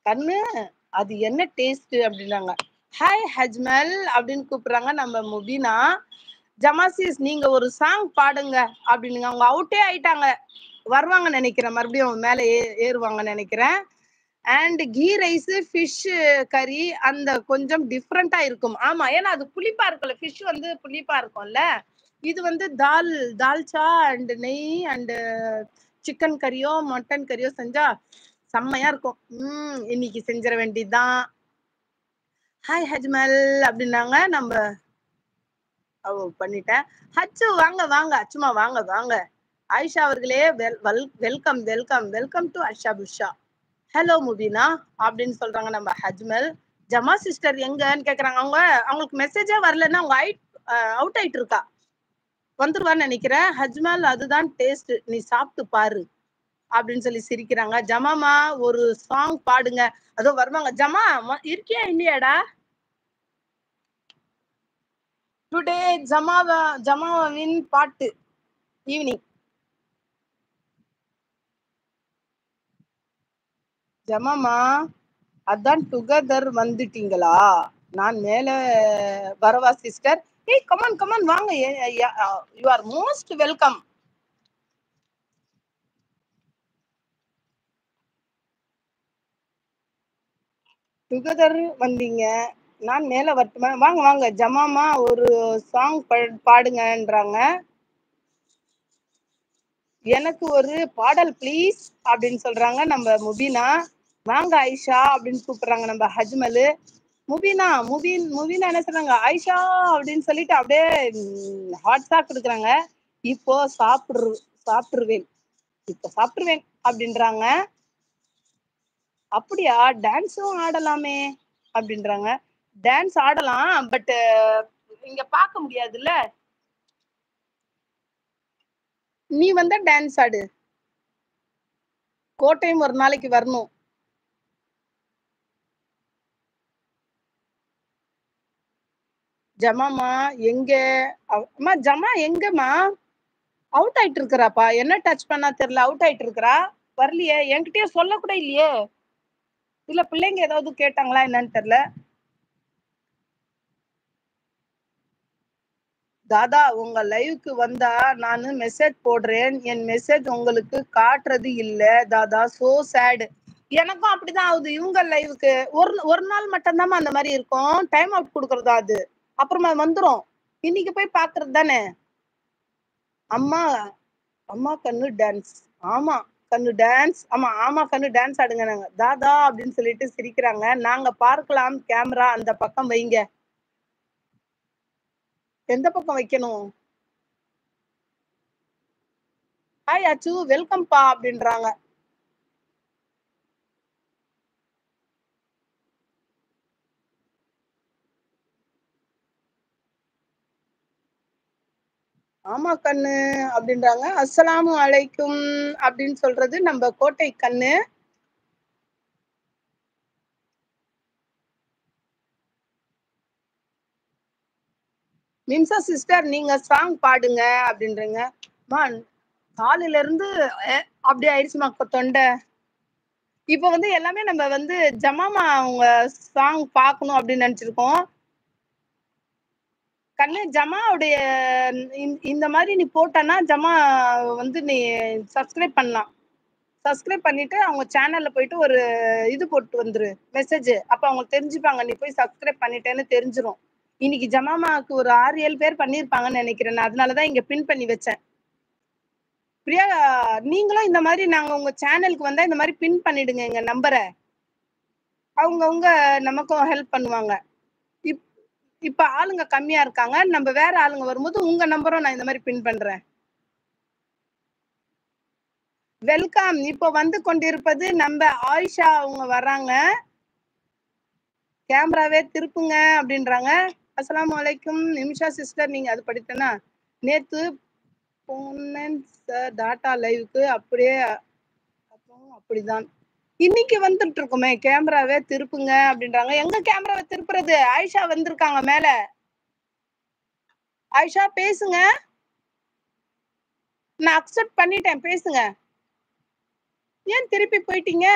கண்ணு அது என்ன டேஸ்ட் அப்படின்னாங்க. ஹாய் ஹஜ்மல் அப்படின்னு கூப்பிடுறாங்க நம்ம முபீனா. ஜமாசிஸ் நீங்க ஒரு சாங் பாடுங்க அப்படின்னுங்க. அவங்க அவுட்டே ஆயிட்டாங்க. வருவாங்கன்னு நினைக்கிறேன், மறுபடியும் மேல ஏறுவாங்கன்னு நினைக்கிறேன். அண்ட் கீ ரைஸ், ஃபிஷ் கறி அந்த கொஞ்சம் டிஃப்ரெண்டா இருக்கும். ஆமா, ஏன்னா அது புளிப்பா இருக்கும்ல, ஃபிஷ் வந்து புளிப்பா இருக்கும்ல. இது வந்து தால்ச்சா அண்ட் நெய் அண்ட் சிக்கன் கறியோ மட்டன் கறியோ செஞ்சா செம்மையா இருக்கும். இன்னைக்கு செஞ்சிட வேண்டியதுதான். ஹாய் ஹஜ்மல் அப்படின்னாங்க. நம்ம பண்ணிட்டேன். ஹச்சு வாங்க வாங்க, சும்மா வாங்க வாங்க. ஆயிஷா அவர்களே வெல்கம் வெல்கம் வெல்கம் டு அஷா புஷா. ஹலோ முபீனா அப்படின்னு சொல்றாங்க நம்ம ஹஜ்மல். ஜமா சிஸ்டர் எங்கன்னு கேக்குறாங்க. அவங்களுக்கு மெசேஜே வரலன்னா அவங்க அவுட் ஆயிட்டு இருக்கா. வந்துருவான்னு நினைக்கிறேன். ஹஜ்மல் அதுதான் டேஸ்ட், நீ சாப்பிட்டு பாரு அப்படின்னு சொல்லி சிரிக்கிறாங்க. ஜமாமா ஒரு சாங் பாடுங்க. அதோ வருவாங்க. ஜமா இருக்கியா இல்லையாடா? டுடே ஜமாவின் பாட்டு ஈவினிங். ஜமாமா அதான் டுகெதர் வந்துட்டீங்களா? நான் மேல வரவா சிஸ்டர்? ஏய் கமான் கமான் வாங்க. You are most welcome. Together வந்தீங்க, நான் மேல வரட்டுமா? வாங்க வாங்க ஜமாமா ஒரு சாங் பாடுங்கன்றாங்க. எனக்கு ஒரு பாடல் ப்ளீஸ் அப்படின்னு சொல்றாங்க நம்ம முபீனா. வாங்க ஆயிஷா அப்படின்னு கூப்பிடுறாங்க நம்ம ஹஜ்மலு. முபீனா என்ன சொல்றாங்க? ஆயிஷா அப்படின்னு சொல்லிட்டு அப்படியே ஹாட்ஸா கொடுக்குறாங்க. இப்போ சாப்பிட்டுருவேன் இப்போ சாப்பிட்டுருவேன் அப்படின்றாங்க. அப்படியா, டான்ஸும் ஆடலாமே அப்படின்றாங்க. டான்ஸ் ஆடலாம், பட் இங்க பார்க்க முடியாதுல்ல. நீ வந்தா டான்ஸ் ஆடு. கோட்டையும் ஒரு நாளைக்கு வரணும். ஜமாமா எங்க? அம்மா ஜமா எங்கம்மா? அவுட் ஆயிட்டு இருக்கிறாப்பா. என்ன டச் பண்ணா தெரியல, அவுட் ஆயிட்டு இருக்கிறா. வரலையே, என்கிட்டயே சொல்ல கூட இல்லையே. இல்ல பிள்ளைங்க ஏதாவது கேட்டாங்களா என்னன்னு தெரியல. தாதா உங்க லைவுக்கு வந்தா நானு மெசேஜ் போடுறேன், என் மெசேஜ் உங்களுக்கு காட்டுறது இல்ல தாதா, சோ சேடு. எனக்கும் அப்படிதான் ஆகுது. இவங்க லைவுக்கு ஒரு நாள் மட்டும்தான் அந்த மாதிரி இருக்கும், டைம் அவுட் கொடுக்கறதா அது. அப்புறமா வந்துரும். இன்னைக்கு போய் பாக்குறது தானே. அம்மா அம்மா கண்ணு டான்ஸ். ஆமா கண்ணு டான்ஸ். ஆமா ஆமா கண்ணு டான்ஸ் ஆடுங்க நாங்க தாதா அப்படின்னு சொல்லிட்டு சிரிக்கிறாங்க. நாங்க பார்க்கலாம், கேமரா அந்த பக்கம் வைங்க. எந்த பக்கம் வைக்கணும்? ஹாய் அச்சு வெல்கம் பா அப்படின்றாங்க. ஆமா கண்ணு அப்படின்றாங்க. அஸ்ஸலாமு அலைக்கும் அப்படின்னு சொல்றது நம்ம கோட்டை கண்ணு. மிம்சா சிஸ்டர் நீங்க சாங் பாடுங்க அப்படின்றீங்க. காலையில இருந்து அப்படி ஆயிடுச்சுமா தொண்டை. இப்ப வந்து எல்லாமே நம்ம வந்து ஜமாமா அவங்க சாங் பார்க்கணும் அப்படின்னு நினைச்சிருக்கோம். கண்ணு ஜமாவுடைய இந்த மாதிரி நீ போட்டனா ஜமா வந்து நீ சப்ஸ்கிரைப் பண்ணலாம். சப்ஸ்கிரைப் பண்ணிட்டு அவங்க சேனல்ல போயிட்டு ஒரு இது போட்டு வந்துரு மெசேஜ். அப்ப அவங்க தெரிஞ்சுப்பாங்க நீ போய் சப்ஸ்கிரைப் பண்ணிட்டேன்னு தெரிஞ்சிரும். இன்னைக்கு ஜமாமாக்கு ஒரு 6-7 பேர் பண்ணிருப்பாங்கன்னு நினைக்கிறேன். நான் அதனாலதான் இங்க பின் பண்ணி வச்சேன். பிரியா நீங்களும் இந்த மாதிரி நாங்க உங்க சேனலுக்கு வந்தா இந்த மாதிரி பின் பண்ணிடுங்க எங்க நம்பரை. அவங்கவுங்க நமக்கும் ஹெல்ப் பண்ணுவாங்க. இப்ப ஆளுங்க கம்மியா இருக்காங்க. நம்ம வேற ஆளுங்க வரும்போது உங்க நம்பரும் நான் இந்த மாதிரி பின் பண்றேன். வெல்கம். இப்போ வந்து கொண்டிருப்பது நம்ம ஆயிஷா அவங்க வர்றாங்க. கேமராவே திருப்புங்க அப்படின்றாங்க. அஸ்ஸலாமு அலைக்கும் நிமிஷா சிஸ்டர். நீங்க அது படித்தனா நேத்து போனேன் டாட்டா லைவுக்கு அப்படியே அப்படிதான் இன்னைக்கு வந்துட்டு இருக்குமே. கேமராவே திருப்புங்க அப்படின்றாங்க. எங்க கேமராவை திருப்புறது? ஆயிஷா வந்திருக்காங்க மேல. ஆயிஷா பேசுங்க. நான் அக்செப்ட் பண்ணிட்டேன், பேசுங்க. ஏன் திருப்பி போயிட்டீங்க?